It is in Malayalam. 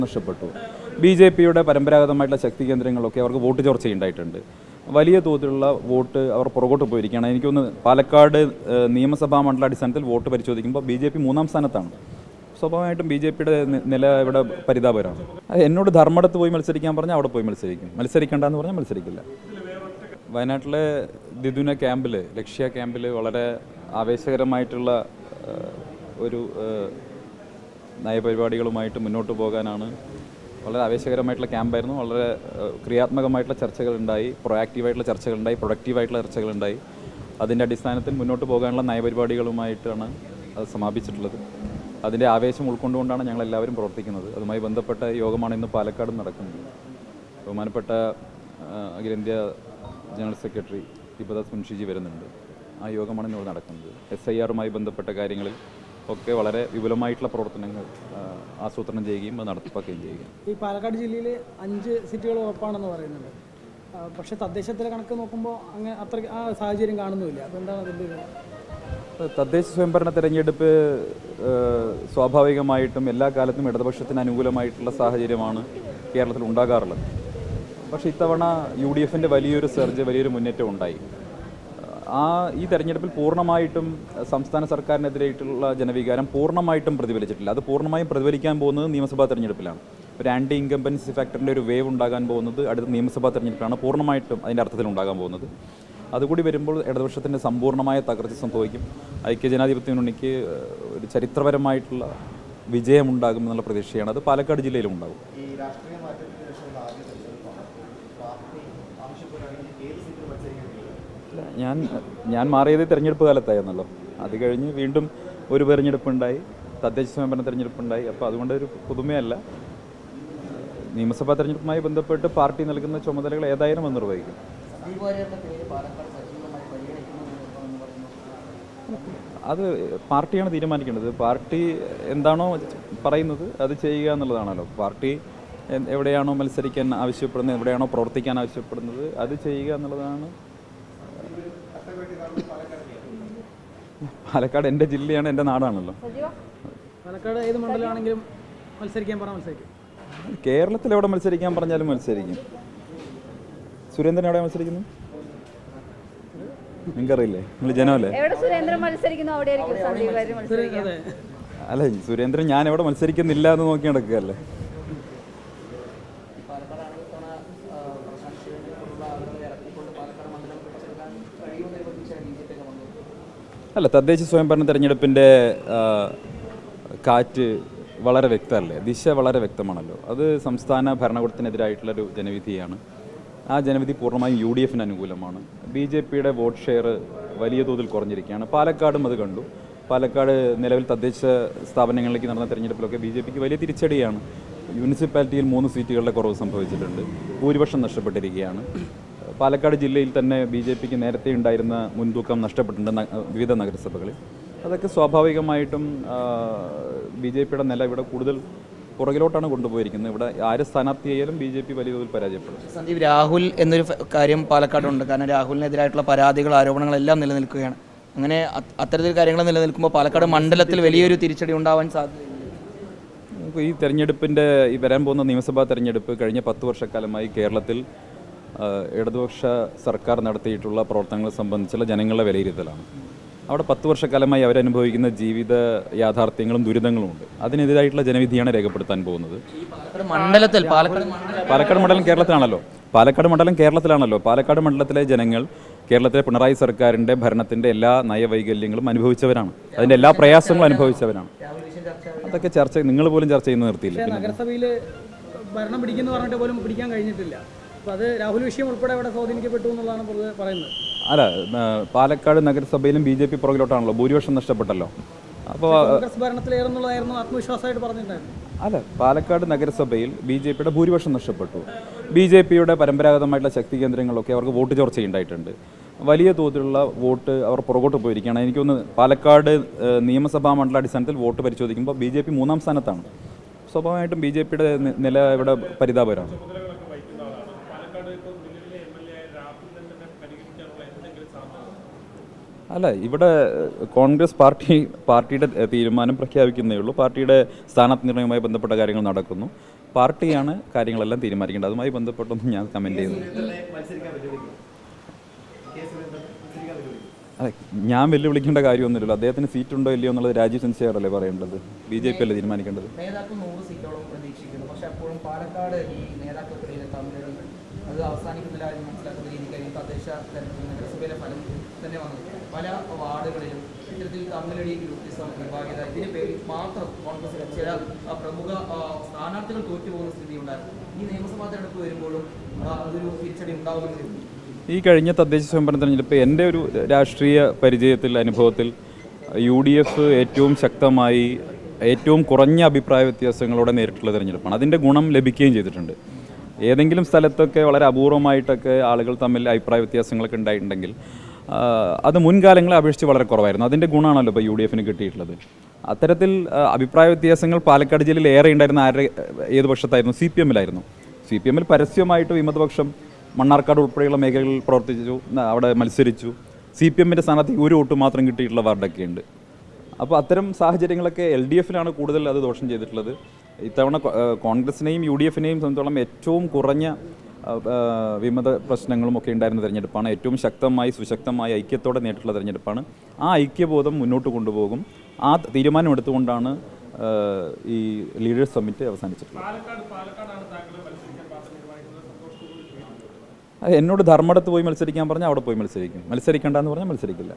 നഷ്ടപ്പെട്ടു. ബി.ജെ.പിയുടെ പരമ്പരാഗതമായിട്ടുള്ള ശക്തി കേന്ദ്രങ്ങളിലൊക്കെ അവർക്ക് വോട്ട് ചോർച്ചയുണ്ടായിട്ടുണ്ട്. വലിയ തോതിലുള്ള വോട്ട് അവർ പുറകോട്ട് പോയിരിക്കുകയാണ്. എനിക്കൊന്ന് പാലക്കാട് നിയമസഭാ മണ്ഡലാടിസ്ഥാനത്തിൽ വോട്ട് പരിശോധിക്കുമ്പോൾ ബി.ജെ.പി 3-ാം സ്ഥാനത്താണ്. സ്വാഭാവികമായിട്ടും ബി.ജെ.പിയുടെ നില ഇവിടെ പരിതാപകരമാണ്. എന്നോട് ധർമ്മടത്ത് പോയി മത്സരിക്കാൻ പറഞ്ഞാൽ അവിടെ പോയി മത്സരിക്കും, മത്സരിക്കേണ്ടെന്ന് പറഞ്ഞാൽ മത്സരിക്കില്ല. വയനാട്ടിലെ ദിദുന ക്യാമ്പിൽ, ലക്ഷ്യ ക്യാമ്പിൽ വളരെ ആവേശകരമായിട്ടുള്ള ഒരു നയപരിപാടികളുമായിട്ട് മുന്നോട്ട് പോകാനാണ്. വളരെ ആവേശകരമായിട്ടുള്ള ക്യാമ്പായിരുന്നു. വളരെ ക്രിയാത്മകമായിട്ടുള്ള ചർച്ചകളുണ്ടായി, പ്രൊയാക്റ്റീവായിട്ടുള്ള ചർച്ചകളുണ്ടായി, പ്രൊഡക്റ്റീവായിട്ടുള്ള ചർച്ചകളുണ്ടായി. അതിൻ്റെ അടിസ്ഥാനത്തിൽ മുന്നോട്ട് പോകാനുള്ള നയപരിപാടികളുമായിട്ടാണ് അത് സമാപിച്ചിട്ടുള്ളത്. അതിൻ്റെ ആവേശം ഉൾക്കൊണ്ടുകൊണ്ടാണ് ഞങ്ങളെല്ലാവരും പ്രവർത്തിക്കുന്നത്. അതുമായി ബന്ധപ്പെട്ട യോഗമാണ് ഇന്ന് പാലക്കാട് നടക്കുന്നത്. ബഹുമാനപ്പെട്ട അഖിലേന്ത്യാ ജനറൽ സെക്രട്ടറി ദീപദാസ് മുൻഷിജി വരുന്നുണ്ട്. ആ യോഗമാണ് ഇന്ന് നടക്കുന്നത്. SIR-മായി ബന്ധപ്പെട്ട കാര്യങ്ങളിൽ ഒക്കെ വളരെ വിപുലമായിട്ടുള്ള പ്രവർത്തനങ്ങൾ ആസൂത്രണം ചെയ്യുകയും അത് നടപ്പാക്കുകയും ചെയ്യുക. ഈ പാലക്കാട് ജില്ലയിൽ 5 സീറ്റുകൾ ഉറപ്പാണെന്ന് പറയുന്നുണ്ട്. പക്ഷേ തദ്ദേശത്തിലെ കണക്ക് നോക്കുമ്പോൾ അങ്ങനെ അത്ര ആ സാഹചര്യം കാണുന്നുമില്ല. അതെന്താണ് അതിൻ്റെ? തദ്ദേശ സ്വയംഭരണ തെരഞ്ഞെടുപ്പ് സ്വാഭാവികമായിട്ടും എല്ലാ കാലത്തും ഇടതുപക്ഷത്തിന് അനുകൂലമായിട്ടുള്ള സാഹചര്യമാണ് കേരളത്തിൽ ഉണ്ടാകാറുള്ളത്. പക്ഷേ ഇത്തവണ UDF-ൻ്റെ വലിയൊരു സർജ്, വലിയൊരു മുന്നേറ്റം ഉണ്ടായി. ഈ തെരഞ്ഞെടുപ്പിൽ പൂർണ്ണമായിട്ടും സംസ്ഥാന സർക്കാരിനെതിരായിട്ടുള്ള ജനവികാരം പൂർണ്ണമായിട്ടും പ്രതിഫലിച്ചിട്ടില്ല. അത് പൂർണ്ണമായും പ്രതിഫലിക്കാൻ പോകുന്നത് നിയമസഭാ തെരഞ്ഞെടുപ്പിലാണ്. ഒരു ആൻറ്റി ഇൻകംബൻസി ഫാക്ടറിൻ്റെ ഒരു വേവ് ഉണ്ടാകാൻ പോകുന്നത് അടുത്ത നിയമസഭാ തെരഞ്ഞെടുപ്പിലാണ് പൂർണ്ണമായിട്ടും അതിൻ്റെ അർത്ഥത്തിൽ ഉണ്ടാകാൻ പോകുന്നത്. അതുകൂടി വരുമ്പോൾ ഇടതുപക്ഷത്തിൻ്റെ സമ്പൂർണ്ണമായ തകർച്ച സംഭവിക്കും. ഐക്യജനാധിപത്യ മുന്നണിക്ക് ഒരു ചരിത്രപരമായിട്ടുള്ള വിജയമുണ്ടാകും എന്നുള്ള പ്രതീക്ഷയാണ്. അത് പാലക്കാട് ജില്ലയിലും ഉണ്ടാകും. ഞാൻ മാറിയത് തെരഞ്ഞെടുപ്പ് കാലത്തായിരുന്നല്ലോ. അത് കഴിഞ്ഞ് വീണ്ടും ഒരു തെരഞ്ഞെടുപ്പുണ്ടായി, തദ്ദേശ സ്വയംഭരണ തെരഞ്ഞെടുപ്പുണ്ടായി. അപ്പോൾ അതുകൊണ്ട് ഒരു പുതുമയല്ല. നിയമസഭാ തെരഞ്ഞെടുപ്പുമായി ബന്ധപ്പെട്ട് പാർട്ടി നൽകുന്ന ചുമതലകൾ ഏതായാലും അത് നിർവഹിക്കും. അത് പാർട്ടിയാണ് തീരുമാനിക്കേണ്ടത്. പാർട്ടി എന്താണോ പറയുന്നത് അത് ചെയ്യുക എന്നുള്ളതാണല്ലോ. പാർട്ടി എവിടെയാണോ മത്സരിക്കാൻ ആവശ്യപ്പെടുന്നത്, എവിടെയാണോ പ്രവർത്തിക്കാൻ ആവശ്യപ്പെടുന്നത് അത് ചെയ്യുക എന്നുള്ളതാണ്. പാലക്കാട് എൻ്റെ ജില്ലയാണ്, എൻ്റെ നാടാണല്ലോ. പാലക്കാട് ഏത് മണ്ഡലമാണെങ്കിലും മത്സരിക്കാൻ പറഞ്ഞാൽ മത്സരിക്കും. കേരളത്തിൽ എവിടെ മത്സരിക്കാൻ പറഞ്ഞാലും മത്സരിക്കും. സുരേന്ദ്രൻ എവിടെ മത്സരിക്കുന്നു നിങ്ങൾക്കറിയില്ലേ? നിങ്ങൾ ജനമല്ലേ? അല്ല, സുരേന്ദ്രൻ ഞാൻ എവിടെ മത്സരിക്കുന്നില്ല എന്ന് നോക്കി നടക്കുകയല്ലേ. അല്ല, തദ്ദേശ സ്വയംഭരണ തെരഞ്ഞെടുപ്പിൻ്റെ കാറ്റ് വളരെ വ്യക്തമല്ലേ, ദിശ വളരെ വ്യക്തമാണല്ലോ. അത് സംസ്ഥാന ഭരണകൂടത്തിനെതിരായിട്ടുള്ളൊരു ജനവിധിയാണ്. ആ ജനവിധി പൂർണ്ണമായും UDF-ന് അനുകൂലമാണ്. BJP-യുടെ വോട്ട് ഷെയർ വലിയ തോതിൽ കുറഞ്ഞിരിക്കുകയാണ്. പാലക്കാടും അത് കണ്ടു. പാലക്കാട് നിലവിൽ തദ്ദേശ സ്ഥാപനങ്ങളിലേക്ക് നടന്ന തെരഞ്ഞെടുപ്പിലൊക്കെ BJP-ക്ക് വലിയ തിരിച്ചടിയാണ്. മുനിസിപ്പാലിറ്റിയിൽ 3 സീറ്റുകളുടെ കുറവ് സംഭവിച്ചിട്ടുണ്ട്. ഭൂരിപക്ഷം നഷ്ടപ്പെട്ടിരിക്കുകയാണ്. പാലക്കാട് ജില്ലയിൽ തന്നെ BJP-ക്ക് നേരത്തെ ഉണ്ടായിരുന്ന മുൻതൂക്കം നഷ്ടപ്പെട്ടിട്ടുണ്ട് വിവിധ നഗരസഭകളിൽ. അതൊക്കെ സ്വാഭാവികമായിട്ടും BJP-യുടെ നില ഇവിടെ കൂടുതൽ പുറകിലോട്ടാണ് കൊണ്ടുപോയിരിക്കുന്നത്. ഇവിടെ ആര് സ്ഥാനാർത്ഥിയായാലും BJP വലിയ തോതിൽ പരാജയപ്പെടും. സന്ദീപ്, രാഹുൽ എന്നൊരു കാര്യം പാലക്കാടുണ്ട്. കാരണം രാഹുലിനെതിരായിട്ടുള്ള പരാതികൾ, ആരോപണങ്ങളെല്ലാം നിലനിൽക്കുകയാണ്. അങ്ങനെ അത്തരത്തിൽ കാര്യങ്ങൾ നിലനിൽക്കുമ്പോൾ പാലക്കാട് മണ്ഡലത്തിൽ വലിയൊരു തിരിച്ചടി ഉണ്ടാവാൻ സാധ്യതയുണ്ട്. ഈ തെരഞ്ഞെടുപ്പിൻ്റെ ഈ വരാൻ പോകുന്ന നിയമസഭാ തെരഞ്ഞെടുപ്പ് കഴിഞ്ഞ 10 വർഷക്കാലമായി കേരളത്തിൽ ഇടതുപക്ഷ സർക്കാർ നടത്തിയിട്ടുള്ള പ്രവർത്തനങ്ങളെ സംബന്ധിച്ചുള്ള ജനങ്ങളുടെ വിലയിരുത്തലാണ്. അവിടെ 10 വർഷക്കാലമായി അവരനുഭവിക്കുന്ന ജീവിത യാഥാർത്ഥ്യങ്ങളും ദുരിതങ്ങളുമുണ്ട്. അതിനെതിരായിട്ടുള്ള ജനവിധിയാണ് രേഖപ്പെടുത്താൻ പോകുന്നത്. പാലക്കാട് മണ്ഡലം കേരളത്തിലാണല്ലോ. പാലക്കാട് മണ്ഡലത്തിലെ ജനങ്ങൾ കേരളത്തിലെ പിണറായി സർക്കാരിൻ്റെ ഭരണത്തിൻ്റെ എല്ലാ നയവൈകല്യങ്ങളും അനുഭവിച്ചവരാണ്. അതിൻ്റെ എല്ലാ പ്രയാസങ്ങളും അനുഭവിച്ചവരാണ്. അതൊക്കെ നിങ്ങൾ പോലും ചർച്ച ചെയ്യുന്ന നിർത്തിയില്ല. നഗരസഭയിൽ ഭരണം പിടിക്കുന്നു പറഞ്ഞിട്ട് പോലും പിടിക്കാൻ കഴിഞ്ഞിട്ടില്ല. അപ്പോൾ അത് രാഹുൽ വിഷയം ഉൾപ്പെടെ അവിടെ സ്വാധീനിക്കപ്പെട്ടു എന്നുള്ളതാണ് പറയുന്നത്. അല്ല, പാലക്കാട് നഗരസഭയിലും BJP പുറകിലോട്ടാണല്ലോ, ഭൂരിപക്ഷം നഷ്ടപ്പെട്ടല്ലോ. അപ്പോൾ ഭരണത്തിലേറെന്നുള്ളതായിരുന്നു ആത്മവിശ്വാസമായിട്ട് പറഞ്ഞിട്ടുണ്ടായിരുന്നു. അല്ല, പാലക്കാട് നഗരസഭയിൽ BJP-യുടെ ഭൂരിപക്ഷം നഷ്ടപ്പെട്ടു. BJP-യുടെ പരമ്പരാഗതമായിട്ടുള്ള ശക്തി കേന്ദ്രങ്ങളിലൊക്കെ അവർക്ക് വോട്ട് ചോർച്ചയുണ്ടായിട്ടുണ്ട്. വലിയ തോതിലുള്ള വോട്ട് അവർ പുറകോട്ട് പോയിരിക്കുകയാണ്. എനിക്കൊന്ന് പാലക്കാട് നിയമസഭാ മണ്ഡലാടിസ്ഥാനത്തിൽ വോട്ട് പരിശോധിക്കുമ്പോൾ BJP 3-ാം സ്ഥാനത്താണ്. സ്വാഭാവികമായിട്ടും BJP-യുടെ നില ഇവിടെ പരിതാപകരമാണ്. അല്ല, ഇവിടെ കോൺഗ്രസ് പാർട്ടിയുടെ തീരുമാനം പ്രഖ്യാപിക്കുന്നേ ഉള്ളൂ. പാർട്ടിയുടെ സ്ഥാനാർത്ഥി നിർണ്ണയവുമായി ബന്ധപ്പെട്ട കാര്യങ്ങൾ നടക്കുന്നു. പാർട്ടിയാണ് കാര്യങ്ങളെല്ലാം തീരുമാനിക്കേണ്ടത്. അതുമായി ബന്ധപ്പെട്ടൊന്നും ഞാൻ കമൻറ്റ് ചെയ്യുന്നു. അതെ, ഞാൻ വെല്ലുവിളിക്കേണ്ട കാര്യമൊന്നുമില്ലല്ലോ. അദ്ദേഹത്തിന് സീറ്റുണ്ടോ ഇല്ലയോ എന്നുള്ളത് രാജീവ് ചന്ദ്രശേഖരല്ലേ പറയേണ്ടത്, BJP അല്ലേ തീരുമാനിക്കേണ്ടത്. നേതാക്കൾ 100 സീറ്റോളം പ്രതീക്ഷിക്കുന്നു. പക്ഷേ അപ്പോഴും പാലക്കാട് ഈ നേതാക്കൾക്കിടയിലെ തമ്മിൽ അത് അവസാനിക്കുന്നില്ല എന്ന് മനസ്സിലാക്കുന്ന രീതിക്കായിരിക്കും തദ്ദേശ തെരഞ്ഞെടുപ്പ് നഗരസഭയിലെ ഫലം തന്നെ വന്നത്. പല വാർഡുകളിലും ഇത്തരത്തിൽ തമ്മിലടി ഗ്രൂപ്പിസം വിഭാഗീയത ഇതിന് പേരിൽ മാത്രം കോൺഗ്രസിലെ ചില പ്രമുഖ സ്ഥാനാർത്ഥികൾ തോറ്റുപോകുന്ന സ്ഥിതി ഉണ്ടായിരുന്നു. ഈ നിയമസഭാ തെരഞ്ഞെടുപ്പ് വരുമ്പോഴും അതൊരു തിരിച്ചടി ഉണ്ടാകുമെന്ന് ഈ കഴിഞ്ഞ തദ്ദേശ സ്വയംഭരണ തെരഞ്ഞെടുപ്പ് എൻ്റെ ഒരു രാഷ്ട്രീയ പരിചയത്തിൽ, അനുഭവത്തിൽ UDF ഏറ്റവും ശക്തമായി ഏറ്റവും കുറഞ്ഞ അഭിപ്രായ വ്യത്യാസങ്ങളോടെ നേരിട്ടുള്ള തെരഞ്ഞെടുപ്പാണ്. അതിൻ്റെ ഗുണം ലഭിക്കുകയും ചെയ്തിട്ടുണ്ട്. ഏതെങ്കിലും സ്ഥലത്തൊക്കെ വളരെ അപൂർവമായിട്ടൊക്കെ ആളുകൾ തമ്മിൽ അഭിപ്രായ വ്യത്യാസങ്ങളൊക്കെ ഉണ്ടായിട്ടുണ്ടെങ്കിൽ അത് മുൻകാലങ്ങളെ അപേക്ഷിച്ച് വളരെ കുറവായിരുന്നു. അതിൻ്റെ ഗുണമാണല്ലോ ഇപ്പോൾ UDFന് കിട്ടിയിട്ടുള്ളത്. അത്തരത്തിൽ അഭിപ്രായ വ്യത്യാസങ്ങൾ പാലക്കാട് ജില്ലയിൽ ഏറെ ഉണ്ടായിരുന്ന ഏത് പക്ഷത്തായിരുന്നു? CPMലായിരുന്നു. CPMൽ പരസ്യമായിട്ട് വിമതപക്ഷം മണ്ണാർക്കാട് ഉൾപ്പെടെയുള്ള മേഖലകളിൽ പ്രവർത്തിച്ചു, അവിടെ മത്സരിച്ചു. CPMൻ്റെ സ്ഥാനത്ത് ഒരു വോട്ട് മാത്രം കിട്ടിയിട്ടുള്ള വാർഡൊക്കെ ഉണ്ട്. അപ്പോൾ അത്തരം സാഹചര്യങ്ങളൊക്കെ LDFനാണ് കൂടുതൽ അത് ദോഷം ചെയ്തിട്ടുള്ളത്. ഇത്തവണ കോൺഗ്രസിനെയും UDFനെയും സംബന്ധിച്ചോളം ഏറ്റവും കുറഞ്ഞ വിമത പ്രശ്നങ്ങളും ഒക്കെ ഉണ്ടായിരുന്ന തെരഞ്ഞെടുപ്പാണ്. ഏറ്റവും ശക്തമായി സുശക്തമായ ഐക്യത്തോടെ നേരിട്ടുള്ള തെരഞ്ഞെടുപ്പാണ്. ആ ഐക്യബോധം മുന്നോട്ട് കൊണ്ടുപോകും. ആ തീരുമാനം എടുത്തുകൊണ്ടാണ് ഈ ലീഡേഴ്സ് സമ്മിറ്റ് അവസാനിച്ചിട്ടുള്ളത്. എന്നോട് ധർമ്മടത്ത് പോയി മത്സരിക്കാൻ പറഞ്ഞാൽ അവിടെ പോയി മത്സരിക്കും, മത്സരിക്കേണ്ടെന്ന് പറഞ്ഞാൽ മത്സരിക്കില്ല.